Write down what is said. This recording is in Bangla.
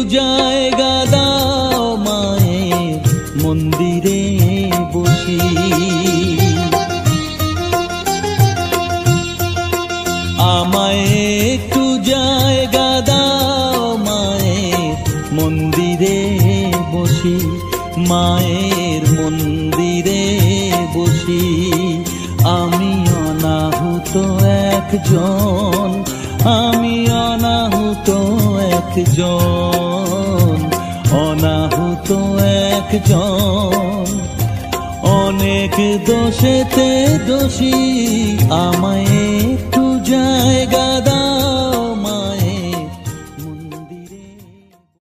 জায়গা দাও মায়ের মন্দিরে বসি। আমায় একটু জায়গা দাও মায়ের মন্দিরে বসি, মায়ের মন্দিরে বসি। আমি অনাহুত একজন, আমি অনাহুত একজন, অনাহুত একজন। অনেক দোষেতে দোষী, আমায় একটু জায়গা দাও।